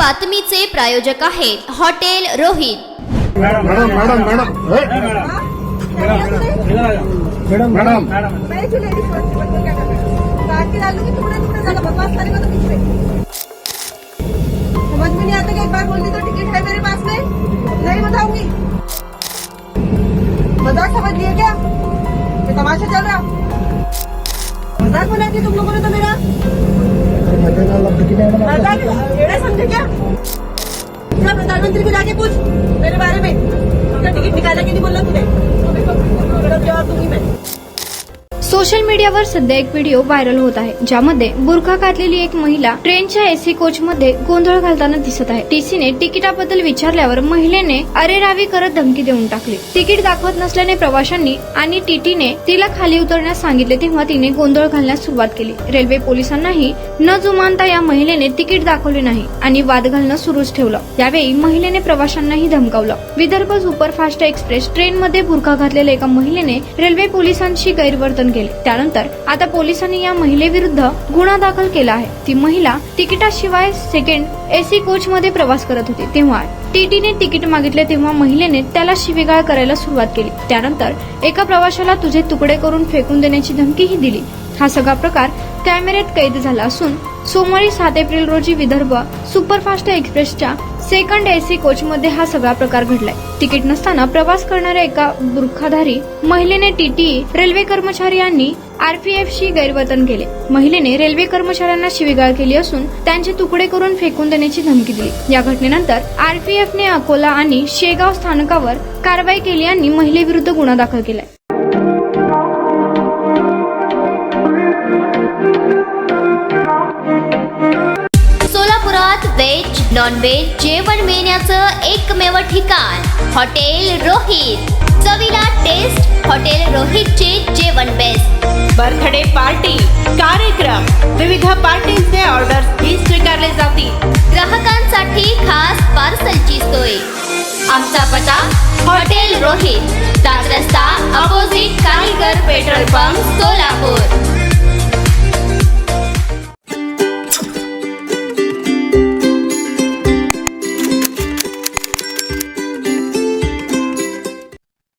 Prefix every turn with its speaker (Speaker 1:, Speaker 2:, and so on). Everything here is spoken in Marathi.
Speaker 1: बातमीचे प्रायोजक आहेत hotel Rohit.
Speaker 2: Madam madam madam madam madam
Speaker 3: मैं ऐसी लेडीज को क्या करना काट के डाल दूंगी, टुकड़े टुकड़े ज्यादा बकवास करेगा तो पीछे समझ में नहीं आता कि एक बार बोल दी तो टिकट है मेरे पास में, नहीं बताऊंगी। मजाक समझ लिए क्या? ये तमाशा चल रहा, मजाक बना दिया तुम लोगों ने तो मेरा। मजाक एड़ा समझे क्या? क्या प्रधानमंत्री को जाके पूछ मेरे बारे में, उसका टिकट निकाला कि नहीं बोला तूने, जवाब दूंगी मैं।
Speaker 4: सोशल मीडियावर सध्या एक व्हिडिओ व्हायरल होत आहे, ज्यामध्ये बुरखा घातलेली एक महिला ट्रेनच्या एसी कोच मध्ये गोंधळ घालताना दिसत आहे। टीसीने तिकिटाबद्दल विचारल्यावर महिलेने अरेरावी करत धमकी देऊन टाकली। तिकीट दाखवत नसल्याने प्रवाशांनी आणि टीटीने तिला खाली उतरण्यास सांगितले, तेव्हा तिने गोंधळ घालण्यास सुरुवात केली। रेल्वे पोलिसांनाही न जुमानता या महिलेने तिकीट दाखवले नाही आणि वाद घालणं सुरूच ठेवलं। यावेळी महिलेने प्रवाशांनाही धमकावलं। विदर्भ सुपरफास्ट एक्सप्रेस ट्रेन मध्ये बुरखा घातलेल्या एका महिलेने रेल्वे पोलिसांशी गैरवर्तन केले। त्यानंतर आता पोलिसांनी या महिलेविरुद्ध गुन्हा दाखल केला आहे। ती महिला तिकिटाशिवाय सेकंड एसी कोच मध्ये प्रवास करत होती, तेव्हा टीटीने तिकीट मागितले, तेव्हा महिलेने त्याला शिवीगाळ करायला सुरुवात केली। त्यानंतर एका प्रवाशाला तुझे तुकडे करून फेकून देण्याची धमकीही दिली। हा सगळा प्रकार कॅमेऱ्यात कैद झाला असून सोमवारी 7 एप्रिल रोजी विदर्भ सुपरफास्ट एक्सप्रेसच्या सेकंड एसी कोच मध्ये हा सगळा प्रकार घडलाय। तिकीट नसताना प्रवास करणाऱ्या एका बुरखाधारी महिलेने टीटी रेल्वे कर्मचारी यांनी आरपीएफशी गैरवर्तन केले। महिलेने रेल्वे कर्मचाऱ्यांना शिवीगाळ केली असून त्यांचे तुकडे करून फेकून देण्याची धमकी दिली। या घटनेनंतर आरपीएफने अकोला आणि शेगाव स्थानकावर कारवाई केली आणि महिलेविरुद्ध गुन्हा दाखल केलाय।
Speaker 1: सोलापुरात व्हेज नॉन व्हेज जेवण मिळण्याचं एकमेव ठिकाण हॉटेल रोहित। चवीला टेस्ट, हॉटेल रोहितचे जेवण बेस्ट।
Speaker 5: बर्थडे पार्टी, कार्यक्रम, विविध पार्टींचे ऑर्डर्स ही स्वीकारले जातील।
Speaker 1: ग्राहकांसाठी खास पार्सलची सोय। आमचा पत्ता हॉटेल रोहित, 7 रस्ता अपोजिट कारीगर पेट्रोल पंप, सोलापूर।